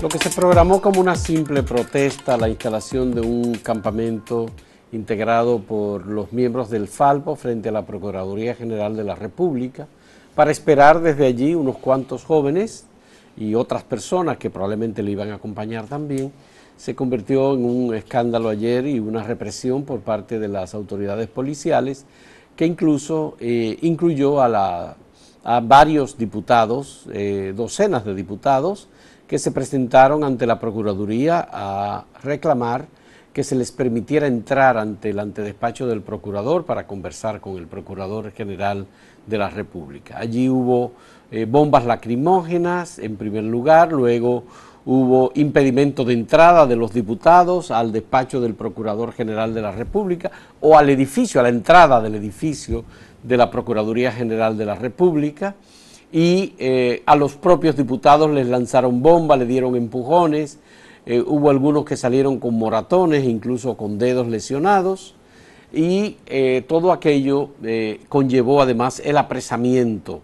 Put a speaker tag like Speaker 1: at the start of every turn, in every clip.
Speaker 1: Lo que se programó como una simple protesta a la instalación de un campamento integrado por los miembros del Falpo frente a la Procuraduría General de la República, para esperar desde allí unos cuantos jóvenes y otras personas que probablemente le iban a acompañar también, se convirtió en un escándalo ayer y una represión por parte de las autoridades policiales que incluso incluyó a varios diputados, docenas de diputados, que se presentaron ante la Procuraduría a reclamar que se les permitiera entrar ante el antedespacho del procurador para conversar con el Procurador General de la República. Allí hubo bombas lacrimógenas en primer lugar, luego hubo impedimento de entrada de los diputados al despacho del Procurador General de la República o al edificio, a la entrada del edificio de la Procuraduría General de la República, y a los propios diputados les lanzaron bombas, le dieron empujones, hubo algunos que salieron con moratones, incluso con dedos lesionados, y todo aquello conllevó además el apresamiento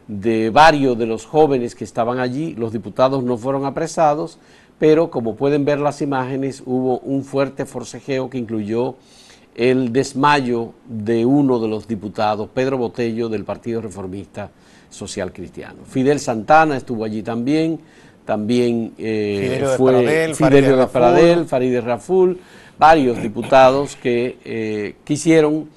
Speaker 1: de varios de los jóvenes que estaban allí. Los diputados no fueron apresados, pero como pueden ver las imágenes, hubo un fuerte forcejeo que incluyó el desmayo de uno de los diputados, Pedro Botello, del Partido Reformista Social Cristiano. Fidel Santana estuvo allí también Fidelio de Paradel, Farideh Raful, varios diputados que quisieron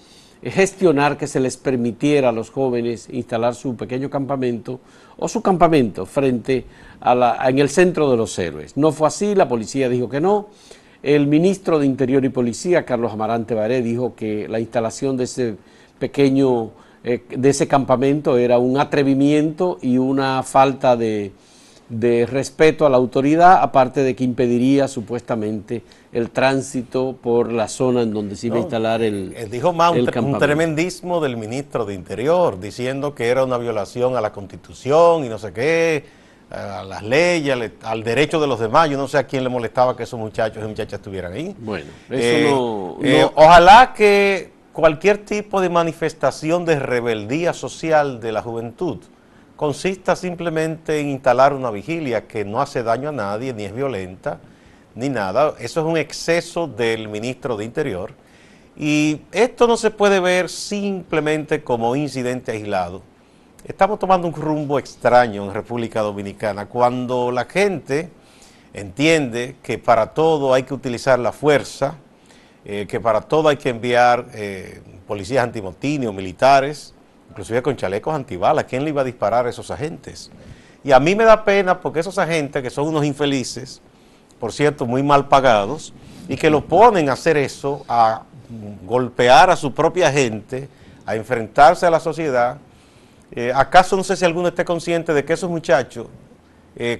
Speaker 1: gestionar que se les permitiera a los jóvenes instalar su pequeño campamento o su campamento frente en el centro de los héroes. No fue así, la policía dijo que no. El ministro de Interior y Policía, Carlos Amarante Baré, dijo que la instalación de ese pequeño, de ese campamento era un atrevimiento y una falta de respeto a la autoridad, aparte de que impediría supuestamente el tránsito por la zona en donde se iba a instalar el
Speaker 2: dijo más
Speaker 1: el
Speaker 2: un tremendismo del ministro de Interior, diciendo que era una violación a la Constitución y no sé qué, a las leyes, al derecho de los demás. Yo no sé a quién le molestaba que esos muchachos y muchachas estuvieran ahí.
Speaker 1: Bueno, eso
Speaker 2: ojalá que cualquier tipo de manifestación de rebeldía social de la juventud consista simplemente en instalar una vigilia que no hace daño a nadie, ni es violenta, ni nada. Eso es un exceso del ministro de Interior. Y esto no se puede ver simplemente como incidente aislado. Estamos tomando un rumbo extraño en República Dominicana cuando la gente entiende que para todo hay que utilizar la fuerza, que para todo hay que enviar policías antimotines o militares, inclusive con chalecos antibalas. ¿Quién le iba a disparar a esos agentes? Y a mí me da pena porque esos agentes, que son unos infelices, por cierto, muy mal pagados, y que lo ponen a hacer eso, a golpear a su propia gente, a enfrentarse a la sociedad. ¿Acaso no sé si alguno esté consciente de que esos muchachos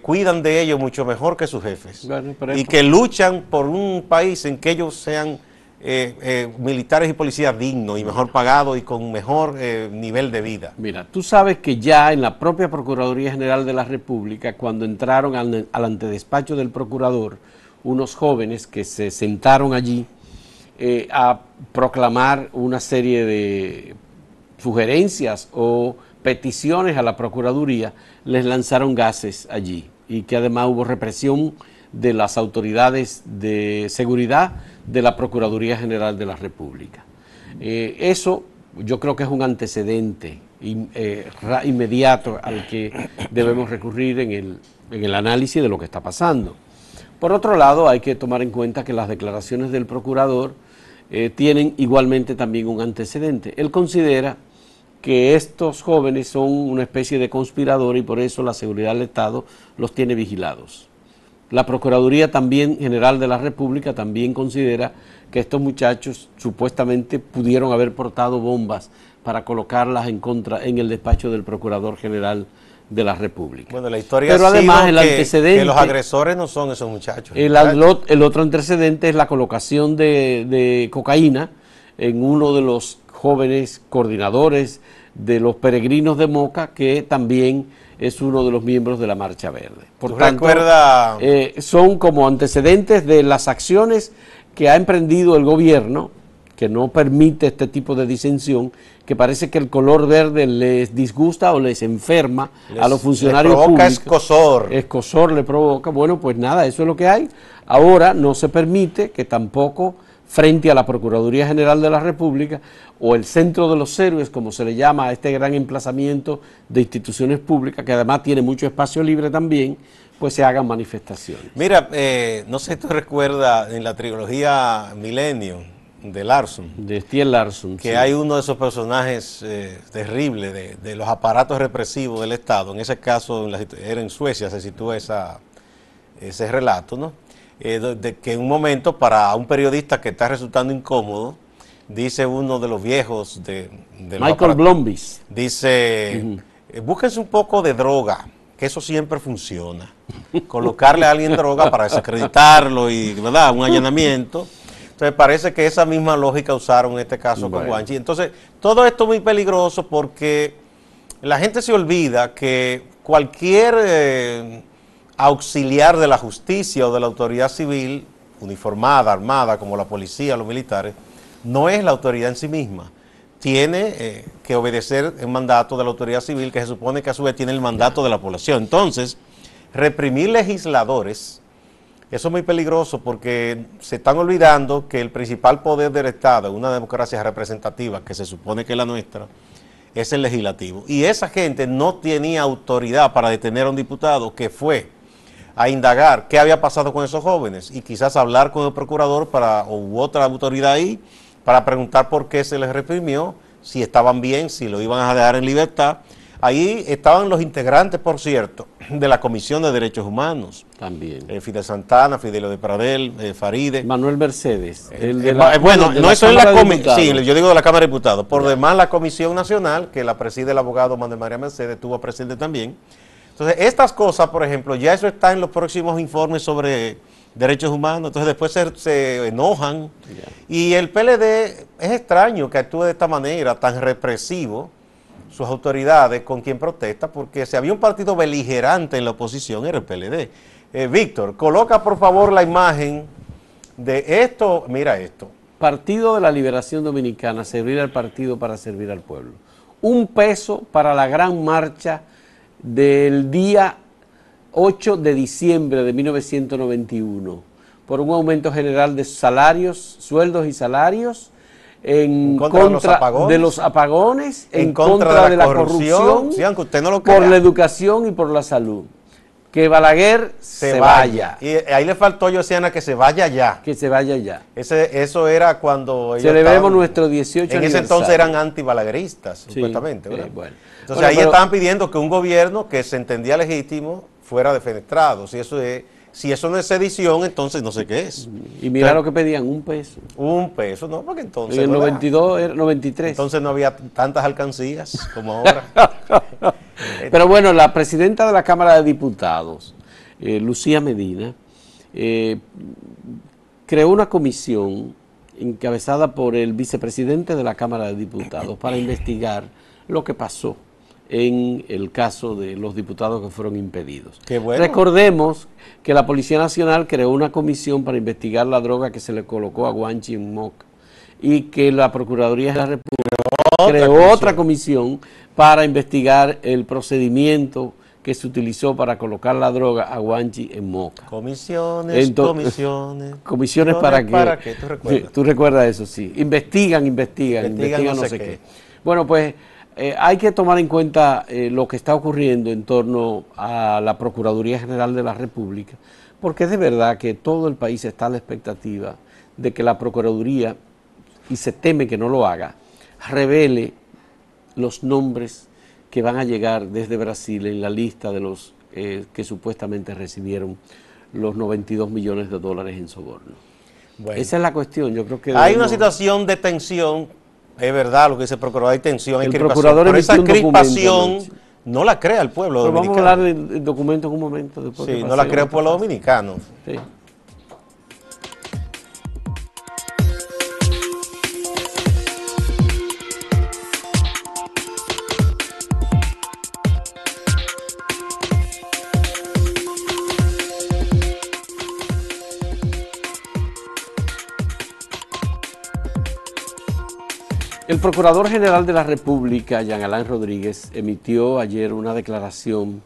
Speaker 2: cuidan de ellos mucho mejor que sus jefes? Bueno, y que luchan por un país en que ellos sean militares y policías dignos y mejor pagados y con mejor nivel de vida?
Speaker 1: Mira, tú sabes que ya en la propia Procuraduría General de la República, cuando entraron al antedespacho del procurador, unos jóvenes que se sentaron allí a proclamar una serie de sugerencias o peticiones a la Procuraduría, les lanzaron gases allí, y que además hubo represión de las autoridades de seguridad de la Procuraduría General de la República. Eso yo creo que es un antecedente inmediato al que debemos recurrir en el análisis de lo que está pasando. Por otro lado, hay que tomar en cuenta que las declaraciones del procurador tienen igualmente también un antecedente. Él considera que estos jóvenes son una especie de conspiradores y por eso la seguridad del Estado los tiene vigilados. La Procuraduría también General de la República también considera que estos muchachos supuestamente pudieron haber portado bombas para colocarlas en el despacho del Procurador General de la República.
Speaker 2: Bueno, la historia
Speaker 1: Pero
Speaker 2: ha sido
Speaker 1: además el antecedente,
Speaker 2: que los agresores no son esos muchachos.
Speaker 1: El otro antecedente es la colocación de cocaína en uno de los jóvenes coordinadores de los peregrinos de Moca, que también es uno de los miembros de la Marcha Verde. Por tanto, son como antecedentes de las acciones que ha emprendido el gobierno que no permite este tipo de disensión, que parece que el color verde les disgusta o les enferma a los funcionarios
Speaker 2: les provoca
Speaker 1: públicos.
Speaker 2: Escozor.
Speaker 1: Escozor le provoca. Bueno, pues nada, eso es lo que hay. Ahora no se permite que tampoco frente a la Procuraduría General de la República o el Centro de los Héroes, como se le llama a este gran emplazamiento de instituciones públicas, que además tiene mucho espacio libre también, pues se hagan manifestaciones.
Speaker 2: Mira, no sé si tú recuerdas en la trilogía Millennium de Larson,
Speaker 1: De Stieg Larsson.
Speaker 2: que
Speaker 1: sí.
Speaker 2: hay uno de esos personajes terribles de los aparatos represivos del Estado. En ese caso era en Suecia, se sitúa ese relato, ¿no? De que en un momento para un periodista que está resultando incómodo, dice uno de los viejos de
Speaker 1: Michael Blombis.
Speaker 2: dice, búsquense un poco de droga, que eso siempre funciona. Colocarle a alguien droga para desacreditarlo y, ¿verdad?, un allanamiento. Entonces parece que esa misma lógica usaron en este caso con Guanchi. Entonces todo esto es muy peligroso porque la gente se olvida que cualquier auxiliar de la justicia o de la autoridad civil, uniformada, armada, como la policía, los militares, no es la autoridad en sí misma. Tiene que obedecer el mandato de la autoridad civil, que se supone que a su vez tiene el mandato de la población. Entonces, reprimir legisladores, eso es muy peligroso porque se están olvidando que el principal poder del Estado, en una democracia representativa, que se supone que es la nuestra, es el legislativo. Y esa gente no tenía autoridad para detener a un diputado que fue a indagar qué había pasado con esos jóvenes y quizás hablar con el procurador u otra autoridad ahí para preguntar por qué se les reprimió, si estaban bien, si lo iban a dejar en libertad. Ahí estaban los integrantes, por cierto, de la Comisión de Derechos Humanos.
Speaker 1: También.
Speaker 2: Fidel Santana, Fidelio de Pradel, Faride.
Speaker 1: Manuel Mercedes.
Speaker 2: Bueno, no, eso es la comisión.
Speaker 1: Sí,
Speaker 2: Sí, yo digo de la Cámara de Diputados. Por demás, la Comisión Nacional, que la preside el abogado Manuel María Mercedes, estuvo presente también. Entonces, estas cosas, por ejemplo, ya eso está en los próximos informes sobre derechos humanos. Entonces, después se enojan. Y el PLD es extraño que actúe de esta manera, tan represivo, sus autoridades con quien protesta, porque si había un partido beligerante en la oposición era el PLD. Víctor, coloca por favor la imagen de esto, mira esto.
Speaker 1: Partido de la Liberación Dominicana, servir al partido para servir al pueblo. Un peso para la gran marcha del día 8 de diciembre de 1991, por un aumento general de salarios, sueldos y salarios, en contra de los apagones, en contra de la corrupción,
Speaker 2: sí, aunque usted no lo crea,
Speaker 1: por la educación y por la salud. Que Balaguer se vaya.
Speaker 2: Y ahí le faltó a Yosiana que se vaya ya.
Speaker 1: Que se vaya ya.
Speaker 2: Eso era cuando
Speaker 1: celebremos nuestro 18
Speaker 2: aniversario. En ese entonces eran antibalagueristas, sí, supuestamente, ¿verdad?
Speaker 1: Bueno.
Speaker 2: Entonces ahí estaban pidiendo que un gobierno que se entendía legítimo fuera defenestrado. Si eso no es sedición, entonces no sé qué es.
Speaker 1: Y mira lo que pedían, un peso.
Speaker 2: Un peso, no, porque entonces...
Speaker 1: En el 92, era 93.
Speaker 2: Entonces no había tantas alcancías como ahora.
Speaker 1: Pero bueno, la presidenta de la Cámara de Diputados, Lucía Medina, creó una comisión encabezada por el vicepresidente de la Cámara de Diputados para investigar lo que pasó en el caso de los diputados que fueron impedidos.
Speaker 2: Qué bueno.
Speaker 1: Recordemos que la Policía Nacional creó una comisión para investigar la droga que se le colocó a Guanchi en Moca y que la Procuraduría de la República creó otra comisión para investigar el procedimiento que se utilizó para colocar la droga a Guanchi en Moca.
Speaker 2: Comisiones.
Speaker 1: Comisiones para
Speaker 2: qué, ¿tú recuerdas?
Speaker 1: Tú recuerdas eso, sí. Investigan no sé qué. Bueno, pues hay que tomar en cuenta lo que está ocurriendo en torno a la Procuraduría General de la República, porque es de verdad que todo el país está a la expectativa de que la Procuraduría, y se teme que no lo haga, revele los nombres que van a llegar desde Brasil en la lista de los que supuestamente recibieron los 92 millones de dólares en soborno. Bueno, esa es la cuestión. Yo creo que
Speaker 2: hay una situación de tensión. Es verdad lo que dice el procurador, hay tensión, hay
Speaker 1: crispación.
Speaker 2: Pero esa crispación no la crea el pueblo dominicano.
Speaker 1: Vamos a hablar del documento en un momento.
Speaker 2: Sí, no la crea el pueblo dominicano.
Speaker 1: Sí. Procurador General de la República, Jean Alain Rodríguez, emitió ayer una declaración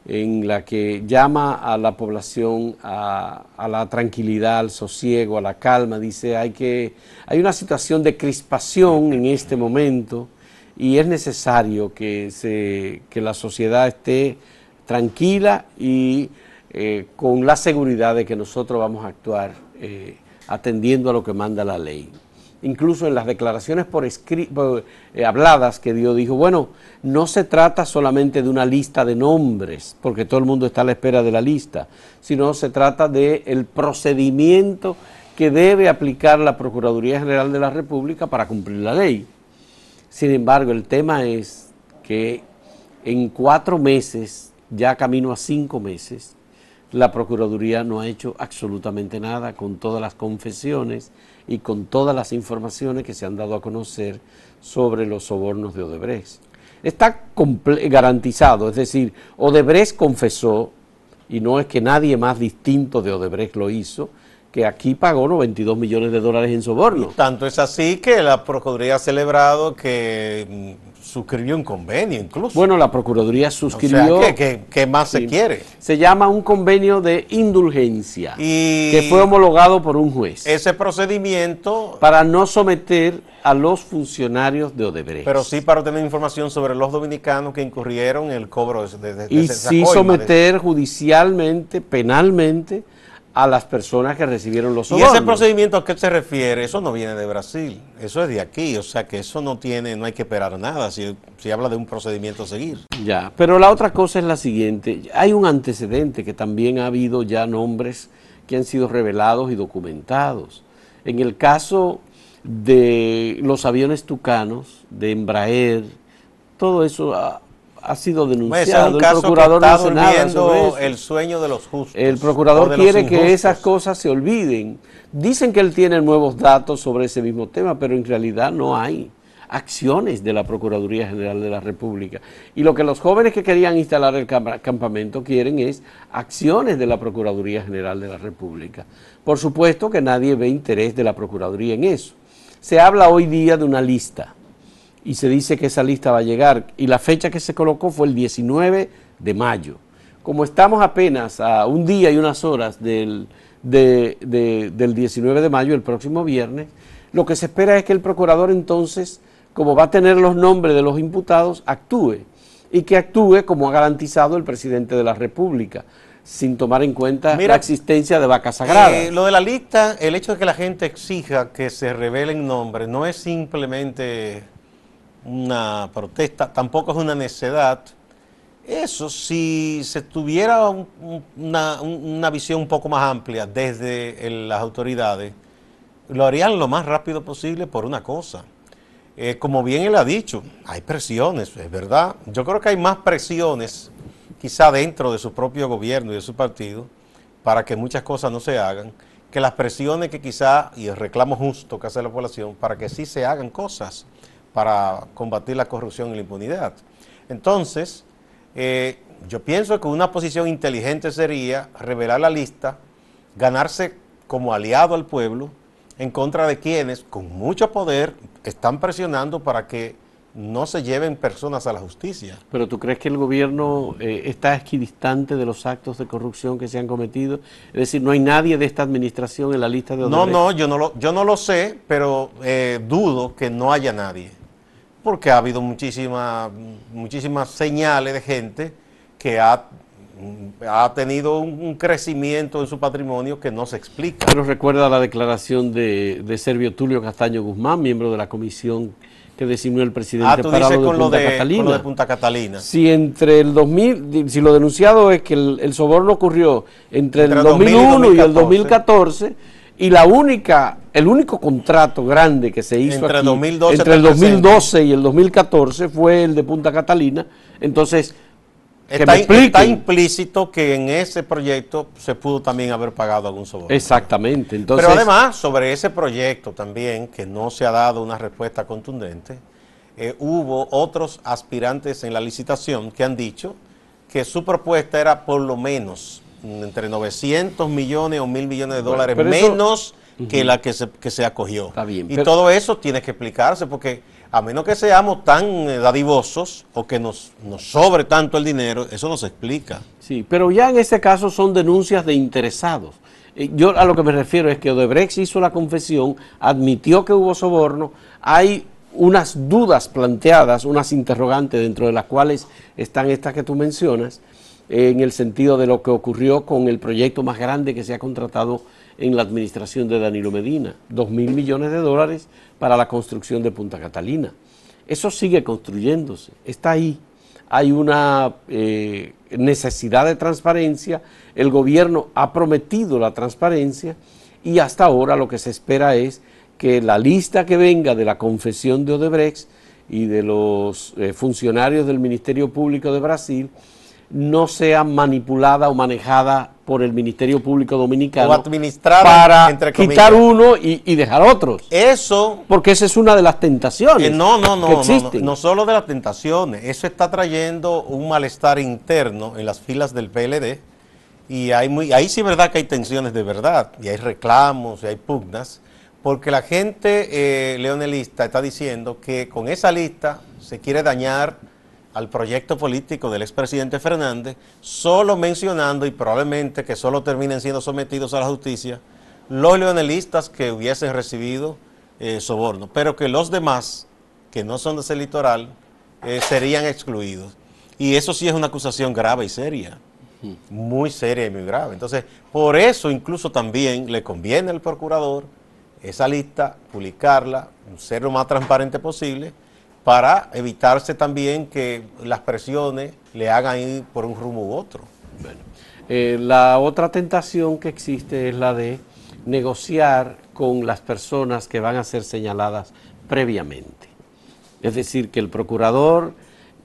Speaker 1: en la que llama a la población a la tranquilidad, al sosiego, a la calma. Dice, hay una situación de crispación en este momento y es necesario que la sociedad esté tranquila y con la seguridad de que nosotros vamos a actuar atendiendo a lo que manda la ley. Incluso en las declaraciones habladas que dio, dijo, bueno, no se trata solamente de una lista de nombres, porque todo el mundo está a la espera de la lista, sino se trata del procedimiento que debe aplicar la Procuraduría General de la República para cumplir la ley. Sin embargo, el tema es que en 4 meses, ya camino a 5 meses, la Procuraduría no ha hecho absolutamente nada con todas las confesiones y con todas las informaciones que se han dado a conocer sobre los sobornos de Odebrecht. Está garantizado, es decir, Odebrecht confesó, y no es que nadie más distinto de Odebrecht lo hizo, que aquí pagó $92 millones en sobornos.
Speaker 2: Tanto es así que la Procuraduría ha celebrado que suscribió un convenio incluso.
Speaker 1: Bueno, la Procuraduría suscribió...
Speaker 2: O sea, ¿qué más se quiere?
Speaker 1: Se llama un convenio de indulgencia, que fue homologado por un juez.
Speaker 2: Ese procedimiento...
Speaker 1: Para no someter a los funcionarios de Odebrecht.
Speaker 2: Pero sí para obtener información sobre los dominicanos que incurrieron en el cobro de
Speaker 1: y
Speaker 2: esa
Speaker 1: sí
Speaker 2: coima,
Speaker 1: someter judicialmente, penalmente, a las personas que recibieron los sobornos.
Speaker 2: ¿Y ese procedimiento a qué se refiere? Eso no viene de Brasil, eso es de aquí, o sea que eso no hay que esperar nada, si habla de un procedimiento a seguir.
Speaker 1: Ya, pero la otra cosa es la siguiente, hay un antecedente que también ha habido ya nombres que han sido revelados y documentados. En el caso de los aviones tucanos, de Embraer, todo eso ha sido denunciado.
Speaker 2: El procurador no hace nada sobre eso. El sueño de los justos.
Speaker 1: El procurador quiere que esas cosas se olviden. Dicen que él tiene nuevos datos sobre ese mismo tema, pero en realidad no hay acciones de la Procuraduría General de la República. Y lo que los jóvenes que querían instalar el campamento quieren es acciones de la Procuraduría General de la República. Por supuesto que nadie ve interés de la Procuraduría en eso. Se habla hoy día de una lista y se dice que esa lista va a llegar, y la fecha que se colocó fue el 19 de mayo. Como estamos apenas a un día y unas horas del 19 de mayo, el próximo viernes, lo que se espera es que el procurador entonces, como va a tener los nombres de los imputados, actúe, y que actúe como ha garantizado el presidente de la República, sin tomar en cuenta la existencia de vacas sagradas.
Speaker 2: Lo de la lista, el hecho de que la gente exija que se revelen nombres, no es simplemente una protesta, tampoco es una necedad. Eso, si se tuviera una visión un poco más amplia desde las autoridades, lo harían lo más rápido posible por una cosa. Como bien él ha dicho, hay presiones, es verdad. Yo creo que hay más presiones, quizá dentro de su propio gobierno y de su partido, para que muchas cosas no se hagan, que las presiones que quizá, y el reclamo justo que hace la población, para que sí se hagan cosas para combatir la corrupción y la impunidad. Entonces, yo pienso que una posición inteligente sería revelar la lista, ganarse como aliado al pueblo, en contra de quienes, con mucho poder, están presionando para que no se lleven personas a la justicia.
Speaker 1: ¿Pero tú crees que el gobierno está equidistante de los actos de corrupción que se han cometido? Es decir, ¿no hay nadie de esta administración en la lista de Odebrecht?
Speaker 2: No, yo no lo sé, pero dudo que no haya nadie. Porque ha habido muchísimas señales de gente que ha tenido un crecimiento en su patrimonio que no se explica.
Speaker 1: Pero recuerda la declaración de Servio Tulio Castaño Guzmán, miembro de la comisión que designó el presidente para lo de
Speaker 2: Punta Catalina.
Speaker 1: Si entre el 2000, si lo denunciado es que el soborno ocurrió entre el 2001 y el 2014, y el único contrato grande que se hizo
Speaker 2: entre
Speaker 1: el 2012 y el 2014 fue el de Punta Catalina, entonces
Speaker 2: está implícito que en ese proyecto se pudo también haber pagado algún soborno.
Speaker 1: Exactamente. Entonces,
Speaker 2: pero además, sobre ese proyecto también, que no se ha dado una respuesta contundente, hubo otros aspirantes en la licitación que han dicho que su propuesta era por lo menos entre 900 millones o 1.000 millones de dólares menos que la que se acogió.
Speaker 1: Está bien,
Speaker 2: y todo eso tiene que explicarse, porque A menos que seamos tan dadivosos o que nos sobre tanto el dinero, eso no se explica.
Speaker 1: Sí, pero ya en ese caso son denuncias de interesados. Yo a lo que me refiero es que Odebrecht hizo la confesión, admitió que hubo soborno, hay unas dudas planteadas, unas interrogantes dentro de las cuales están estas que tú mencionas, en el sentido de lo que ocurrió con el proyecto más grande que se ha contratado en la administración de Danilo Medina, $2.000 millones para la construcción de Punta Catalina. Eso sigue construyéndose, está ahí. Hay una necesidad de transparencia, el gobierno ha prometido la transparencia y hasta ahora lo que se espera es que la lista que venga de la confesión de Odebrecht y de los funcionarios del Ministerio Público de Brasil no sea manipulada o manejada por el Ministerio Público Dominicano
Speaker 2: o administrada
Speaker 1: para
Speaker 2: entre comillas,
Speaker 1: quitar uno y dejar otros.
Speaker 2: Eso,
Speaker 1: porque esa es una de las tentaciones que existen.
Speaker 2: No solo de las tentaciones, eso está trayendo un malestar interno en las filas del PLD y ahí sí es verdad que hay tensiones de verdad y hay reclamos y hay pugnas, porque la gente leonelista está diciendo que con esa lista se quiere dañar al proyecto político del expresidente Fernández, solo mencionando, y probablemente que solo terminen siendo sometidos a la justicia, los leonelistas que hubiesen recibido soborno, pero que los demás, que no son de ese litoral, serían excluidos. Y eso sí es una acusación grave y seria, muy seria y muy grave. Entonces, por eso incluso también le conviene al procurador esa lista, publicarla, ser lo más transparente posible, para evitarse también que las presiones le hagan ir por un rumbo u otro.
Speaker 1: Bueno, la otra tentación que existe es la de negociar con las personas que van a ser señaladas previamente. Es decir, que el procurador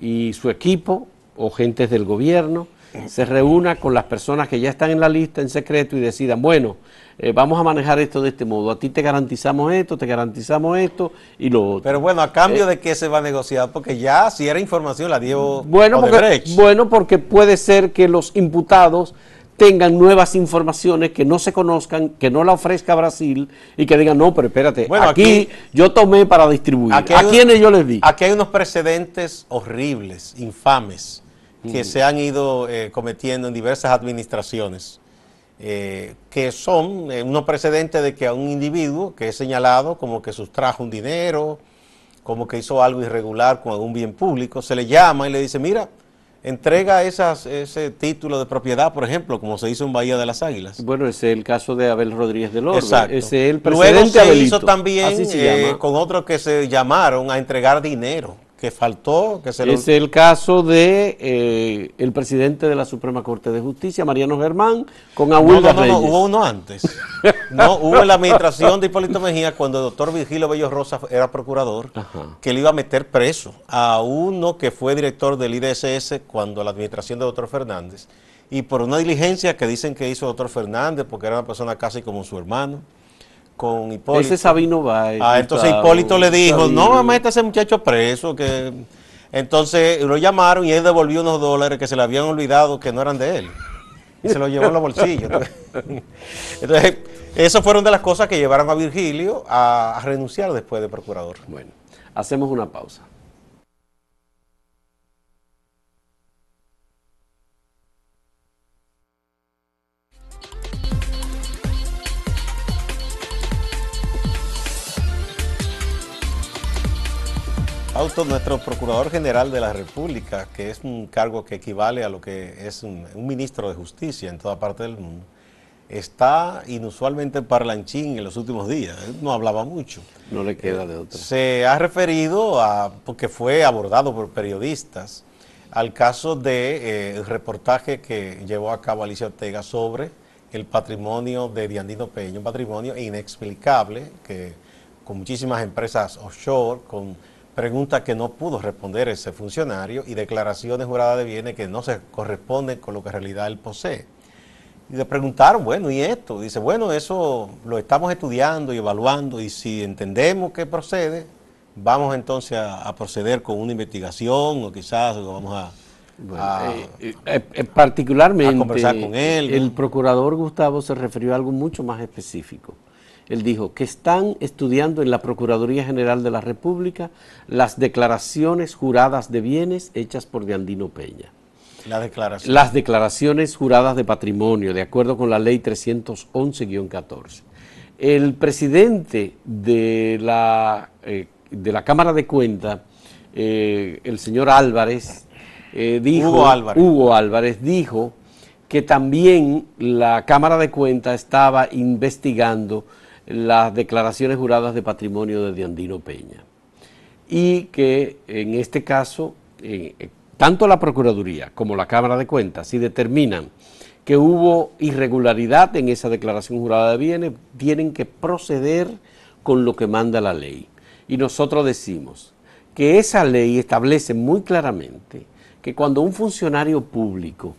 Speaker 1: y su equipo o gentes del gobierno se reúna con las personas que ya están en la lista en secreto y decidan, bueno, vamos a manejar esto de este modo, a ti te garantizamos esto y lo otro.
Speaker 2: Pero bueno, ¿a cambio de qué se va a negociar? Porque ya si era información la dio
Speaker 1: Odebrecht. Porque puede ser que los imputados tengan nuevas informaciones que no se conozcan, que no la ofrezca Brasil y que digan, no, pero espérate, bueno, aquí yo tomé para distribuir. ¿A quiénes yo les di?
Speaker 2: Aquí hay unos precedentes horribles, infames, que se han ido cometiendo en diversas administraciones, que son unos precedentes de que a un individuo que es señalado como que sustrajo un dinero, como que hizo algo irregular con algún bien público, se le llama y le dice, mira, entrega ese título de propiedad, por ejemplo, como se hizo en Bahía de las Águilas.
Speaker 1: Bueno, ese es el caso de Abel Rodríguez del Orbe.
Speaker 2: Exacto.
Speaker 1: Ese es el precedente.
Speaker 2: Luego se hizo también con otros que se llamaron a entregar dinero, que faltó, que se lo...
Speaker 1: Es el caso de el presidente de la Suprema Corte de Justicia, Mariano Germán, con Aguilda Reyes.
Speaker 2: No, hubo uno antes. No, hubo en la administración de Hipólito Mejía, cuando el doctor Virgilio Bello Rosa era procurador, que le iba a meter preso a uno que fue director del IDSS cuando la administración de doctor Fernández, y por una diligencia que dicen que hizo doctor Fernández, porque era una persona casi como su hermano, con Hipólito.
Speaker 1: Ese es Sabino Báez.
Speaker 2: Entonces Hipólito le dijo, no, meta a ese muchacho preso, que... Entonces lo llamaron y él devolvió unos dólares que se le habían olvidado que no eran de él. Y se los llevó en los bolsillos. Entonces, esas fueron de las cosas que llevaron a Virgilio a renunciar después de procurador.
Speaker 1: Bueno, hacemos una pausa.
Speaker 2: Nuestro Procurador General de la República, que es un cargo que equivale a lo que es un ministro de Justicia en toda parte del mundo, está inusualmente parlanchín en los últimos días. Él no hablaba mucho.
Speaker 1: No le queda de otra.
Speaker 2: Se ha referido porque fue abordado por periodistas, al caso del reportaje que llevó a cabo Alicia Ortega sobre el patrimonio de Diandino Peña, un patrimonio inexplicable, que con muchísimas empresas offshore, con preguntas que no pudo responder ese funcionario y declaraciones juradas de bienes que no se corresponden con lo que en realidad él posee. Y le preguntaron, bueno, ¿y esto? Dice, bueno, eso lo estamos estudiando y evaluando y si entendemos que procede, vamos entonces a proceder con una investigación o quizás vamos
Speaker 1: particularmente
Speaker 2: a conversar con él, ¿no?
Speaker 1: El procurador Gustavo se refirió a algo mucho más específico Él dijo que están estudiando en la Procuraduría General de la República las declaraciones juradas de bienes hechas por Diandino Peña. Las declaraciones juradas de patrimonio, de acuerdo con la ley 311-14. El presidente de la Cámara de Cuentas, el señor Álvarez, Hugo Álvarez, dijo que también la Cámara de Cuentas estaba investigando las declaraciones juradas de patrimonio de Diandino Peña y que en este caso tanto la Procuraduría como la Cámara de Cuentas, si determinan que hubo irregularidad en esa declaración jurada de bienes, tienen que proceder con lo que manda la ley. Y nosotros decimos que esa ley establece muy claramente que cuando un funcionario público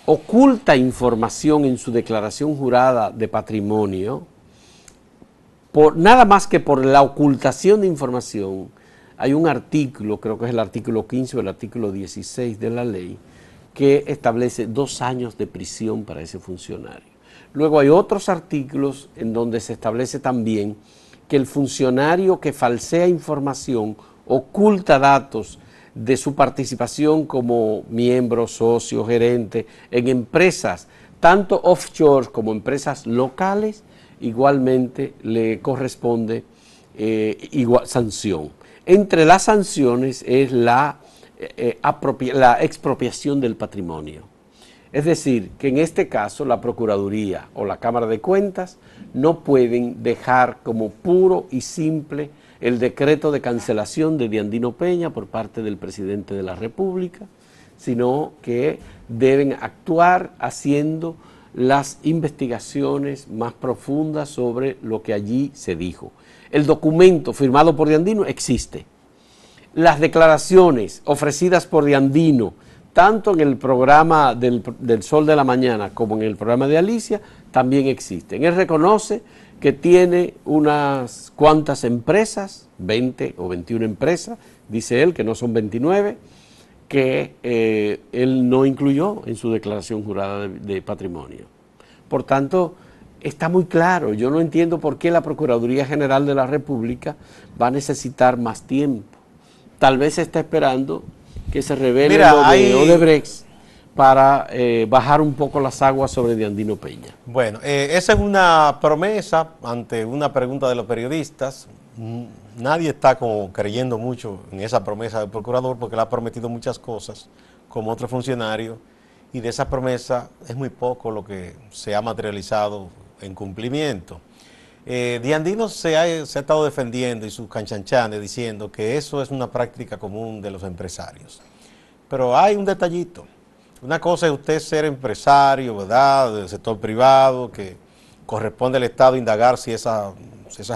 Speaker 1: oculta información en su declaración jurada de patrimonio, nada más que por la ocultación de información, hay un artículo, creo que es el artículo 15 o el artículo 16 de la ley, que establece 2 años de prisión para ese funcionario. Luego hay otros artículos en donde se establece también que el funcionario que falsea información, oculta datos de su participación como miembro, socio, gerente en empresas, tanto offshore como empresas locales, igualmente le corresponde sanción. Entre las sanciones es la expropiación del patrimonio. Es decir, que en este caso la Procuraduría o la Cámara de Cuentas no pueden dejar como puro y simple el decreto de cancelación de Diandino Peña por parte del presidente de la República, sino que deben actuar haciendo las investigaciones más profundas sobre lo que allí se dijo. El documento firmado por Diandino existe. Las declaraciones ofrecidas por Diandino, tanto en el programa del Sol de la Mañana como en el programa de Alicia, también existen. Él reconoce que tiene unas cuantas empresas, 20 o 21 empresas, dice él que no son 29, que él no incluyó en su declaración jurada de patrimonio. Por tanto, está muy claro. Yo no entiendo por qué la Procuraduría General de la República va a necesitar más tiempo. Tal vez se está esperando que se revele lo de Odebrecht para bajar un poco las aguas sobre Diandino Peña.
Speaker 2: Bueno, esa es una promesa ante una pregunta de los periodistas. Nadie está como creyendo mucho en esa promesa del procurador porque le ha prometido muchas cosas como otro funcionario y de esa promesa es muy poco lo que se ha materializado en cumplimiento. Diandino se ha estado defendiendo y sus canchanchanes diciendo que eso es una práctica común de los empresarios. Pero hay un detallito. Una cosa es usted ser empresario, ¿verdad?, del sector privado, que corresponde al Estado indagar si esas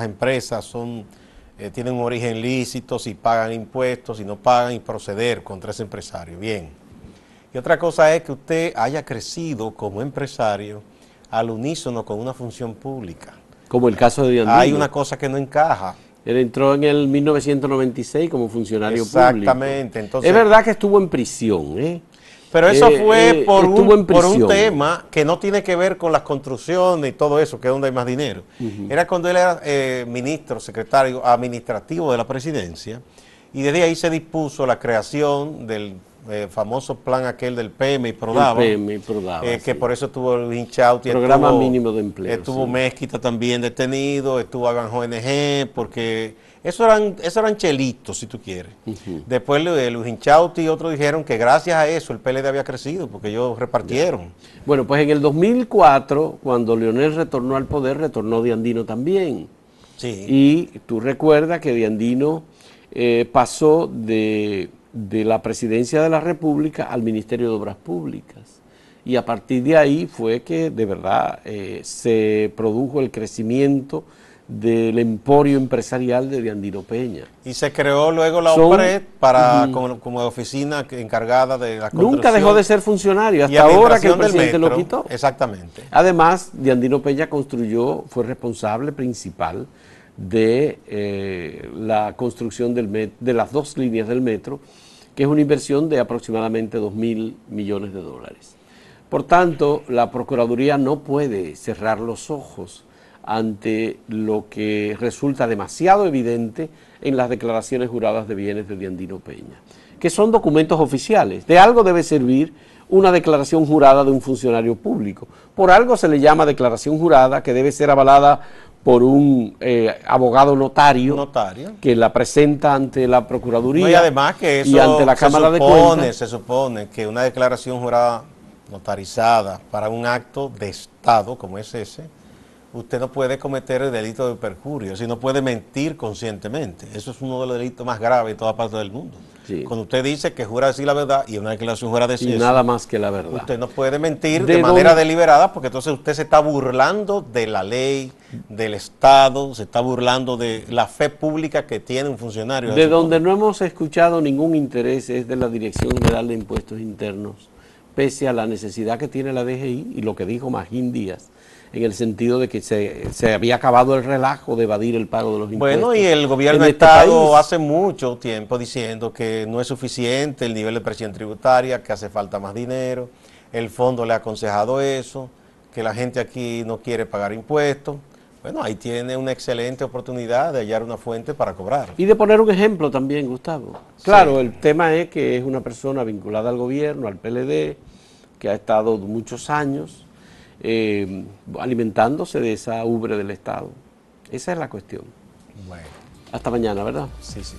Speaker 2: empresas tienen un origen lícito, si pagan impuestos, si no pagan y proceder contra ese empresario. Bien. Y otra cosa es que usted haya crecido como empresario al unísono con una función pública.
Speaker 1: Como el caso de Diandino.
Speaker 2: Hay una cosa que no encaja.
Speaker 1: Él entró en el 1996 como funcionario público.
Speaker 2: Exactamente. Entonces,
Speaker 1: es verdad que estuvo en prisión, ¿eh?
Speaker 2: Pero eso fue por un tema que no tiene que ver con las construcciones y todo eso, que es donde hay más dinero. Era cuando él era ministro, secretario administrativo de la presidencia, y desde ahí se dispuso la creación del famoso plan aquel del PM y Prodava, que por eso tuvo el Inchauti,
Speaker 1: programa mínimo de empleo.
Speaker 2: Estuvo Mezquita también detenido, estuvo Aganjo ONG, porque eso eran chelitos, si tú quieres. Después Luis Inchauti y otros dijeron que gracias a eso el PLD había crecido, porque ellos repartieron.
Speaker 1: Bueno, pues en el 2004, cuando Leonel retornó al poder, retornó Diandino también.
Speaker 2: Sí.
Speaker 1: Y tú recuerdas que Diandino pasó de la Presidencia de la República al Ministerio de Obras Públicas. Y a partir de ahí fue que de verdad se produjo el crecimiento del emporio empresarial de Diandino Peña.
Speaker 2: Y se creó luego la OPRED para como oficina encargada de la construcción.
Speaker 1: Nunca dejó de ser funcionario, hasta ahora que el presidente lo quitó.
Speaker 2: Exactamente.
Speaker 1: Además, Diandino Peña fue responsable principal de la construcción de las 2 líneas del metro, que es una inversión de aproximadamente 2.000 millones de dólares. Por tanto, la Procuraduría no puede cerrar los ojos ante lo que resulta demasiado evidente en las declaraciones juradas de bienes de Diandino Peña, que son documentos oficiales. De algo debe servir una declaración jurada de un funcionario público. Por algo se le llama declaración jurada, que debe ser avalada por un abogado notario que la presenta ante la Procuraduría,
Speaker 2: no, y además que eso
Speaker 1: y ante la Cámara de Cuentas.
Speaker 2: Se supone que una declaración jurada notarizada para un acto de Estado como es ese, usted no puede cometer el delito de perjurio, si no puede mentir conscientemente. Eso es uno de los delitos más graves en toda parte del mundo. Sí. Cuando usted dice que jura decir la verdad y una declaración jura decir eso,
Speaker 1: nada más que la verdad.
Speaker 2: Usted no puede mentir de manera deliberada, porque entonces usted se está burlando de la ley, del Estado, se está burlando de la fe pública que tiene un funcionario.
Speaker 1: De donde no hemos escuchado ningún interés es de la Dirección General de Impuestos Internos, pese a la necesidad que tiene la DGI y lo que dijo Magín Díaz, en el sentido de que se había acabado el relajo de evadir el pago de los impuestos.
Speaker 2: Bueno, y el gobierno de Estado hace mucho tiempo diciendo que no es suficiente el nivel de presión tributaria, que hace falta más dinero. El fondo le ha aconsejado eso, que la gente aquí no quiere pagar impuestos. Bueno, ahí tiene una excelente oportunidad de hallar una fuente para cobrar.
Speaker 1: Y de poner un ejemplo también, Gustavo. Claro, sí. El tema es que es una persona vinculada al gobierno, al PLD, que ha estado muchos años alimentándose de esa ubre del Estado. Esa es la cuestión.
Speaker 2: Bueno.
Speaker 1: Hasta mañana, ¿verdad?
Speaker 2: Sí, sí.